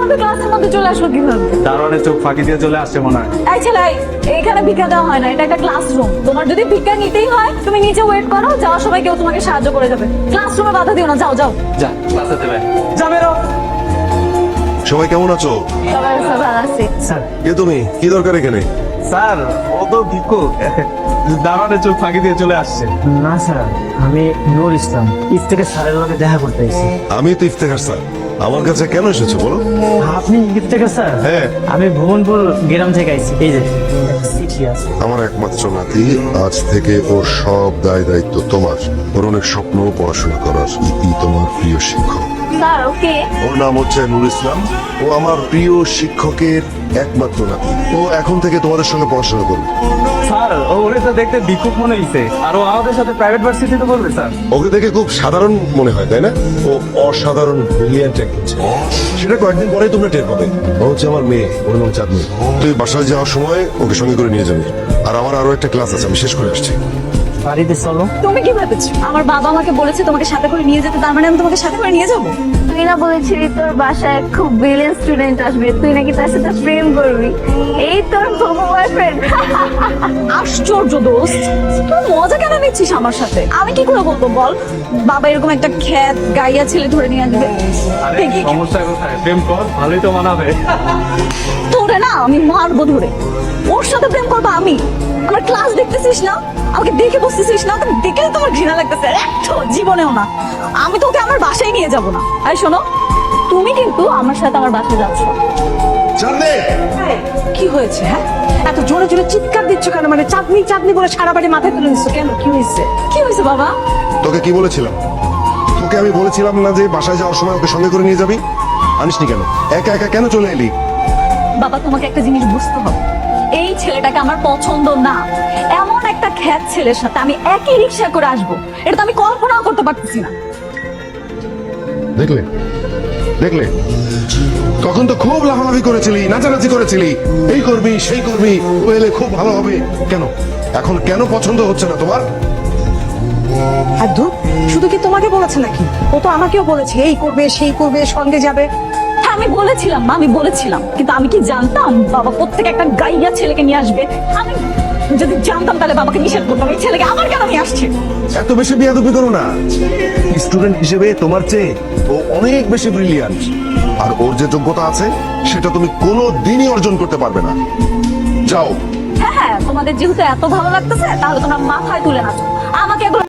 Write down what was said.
আমাদের ক্লাসের মধ্যে চলে আসলো কিভাবে? দারোয়ানের চোখ ফাঁকি দিয়ে চলে আসছে মনে হয়। এই ছেলে, এখানে ভিক্ষা দেওয়া হয় না, এটা একটা ক্লাসরুম। তোমার যদি ভিক্ষা নিতেই হয় তুমি নিচে ওয়েট করো, যাওয়ার সময় কেউ তোমাকে সাহায্য করে যাবে। ক্লাসরুমে বাধা দিও না, যাও যাও। যা ক্লাসে দেবে, যা বেরো। সবাই কেমন আছো? সবাই ভালো আছে। স্যার, কে তুমি? কি দরকার এখানে? স্যার ও তো ভিক্ষুক, দারোয়ানের চোখ ফাঁকি দিয়ে চলে আসছে। না স্যার, আমি নূর ইসলাম, ইফতেখার স্যারের লগে দেখা করতে এসেছি। আমি তো ইফতেখার স্যার। আমার কাছে কেন এসেছো বলো? আপনি ইফতেখার স্যার? হ্যাঁ। আমি ভুবনপুর গ্রাম থেকে আইছি। এই যে চিঠি আছে। আমার একমাত্র নাতি, আজ থেকে ওর সব দায় দায়িত্ব তোমার। ওর অনেক স্বপ্ন, পড়াশোনা করার। ইতি তোমার প্রিয় শিক্ষক। Sir okay. ওর নাম হচ্ছে নূর ইসলাম। ও আমার প্রিয় শিক্ষকের একমাত্র নাতি। ও এখন থেকে তোমাদের সঙ্গে পড়াশোনা করবে। স্যার ওরে তো দেখতে ভিক্ষুক মনে হইছে, আর ও আমাদের সাথে প্রাইভেট ভার্সিটিতে পড়বে স্যার। ওকে দেখে খুব সাধারণ মনে হয়, তাই না? ও অসাধারণ ব্রিলিয়ান্ট একজন ছেলে। সেটা কয়েকদিন পরেই তোমরা টের পাবে। ও হচ্ছে আমার মেয়ে, ওর নাম চাঁদনি। তুই বাসায় যাওয়ার সময় ওকে সঙ্গে করে নিয়ে যাবি। আর আমার আরো একটা ক্লাস আছে, আমি শেষ করে আসছি। বাড়িতে চলো। তুমি কি ভেবেছো আমার বাবা আমাকে বলেছে তোমাকে সাথে করে নিয়ে যেতে, তার মানে আমি তোমাকে সাথে করে নিয়ে যাবো? তুই না বলেছিলি তোর বাসায় খুব ব্রিলিয়েন্ট স্টুডেন্ট আসবে, তুই নাকি তার সাথে প্রেম করবি? এই তোর বয়ফ্রেন্ড? আশ্চর্য দোস্ত, তুই মজা কেন নিচ্ছিস আমার সাথে? আমি কি করে বলবো বল? বাবা এরকম একটা খ্যাত গাইয়া ছেলে ধরে নিয়ে আসবে। আরে দেখি সমস্যা কোথায়? প্রেম কর, ভালোই তো মানাবে। তোরে না আমি মারবো ধরে। ওর সাথে প্রেম করবো আমি? আমার ক্লাস দেখতেছিস না? আমাকে দেখে বসতেছিস না? তোকে দেখে তোমার ঘৃণা লাগতেছে? একটু জীবনেও না। আমি তোকে আমার বাসায় নিয়ে যাব না। এই শোনো, তুমি কিন্তু আমার সাথে আমার বাসায় যাচ্ছ। চাঁদনি! কি হয়েছে? হ্যাঁ, এত জোরে জোরে চিৎকার দিচ্ছ কেন? মানে চাঁদনি চাঁদনি বলে সারা বাড়ি মাথায় তুলে নিচ্ছ কেন? কি হয়েছে? কি হয়েছে বাবা? তোকে কি বলেছিলাম? তোকে আমি বলেছিলাম না যে বাসায় যাওয়ার সময় ওকে সঙ্গে করে নিয়ে যাবি? আনিসনি কেন? একা একা কেন চলে এলি? বাবা তোমাকে একটা জিনিস বুঝতে হবে, এই ছেলেটাকে আমার পছন্দ না। এমন একটা খ্যাত ছেলের সাথে আমি একই রিক্সা করে আসবো, এটা তো আমি কল্পনাও করতে পারতেছি না। দেখলে দেখলে, তখন তো খুব লাফালাফি করেছিলি, নাচানাচি করেছিলি, এই করবি সেই করবি, ও এলে খুব ভালো হবে। কেন এখন কেন পছন্দ হচ্ছে না তোমার? আর ধুর, শুধু কি তোমাকে বলেছে নাকি? ও তো আমাকেও বলেছে এই করবে সেই করবে, সঙ্গে যাবে। হ্যাঁ আমি বলেছিলাম মা, আমি বলেছিলাম, কিন্তু আমি কি জানতাম বাবা প্রত্যেক একটা গাইয়া ছেলেকে নিয়ে আসবে? আমি যদি জানতাম তাহলে বাবাকে নিষেধ করতাম। এই ছেলেকে আমার কেন নিয়ে আসছে? এত বেশি বিয়াদবি করো না। স্টুডেন্ট হিসেবে তোমার চেয়ে ও অনেক বেশি ব্রিলিয়ান্ট, আর ওর যে যোগ্যতা আছে সেটা তুমি কোনো দিনই অর্জন করতে পারবে না। যাও। হ্যাঁ হ্যাঁ, তোমাদের যেহেতু এত ভালো লাগতেছে তাহলে তোমরা মাথায় তুলে নাচো। আমাকে এগুলো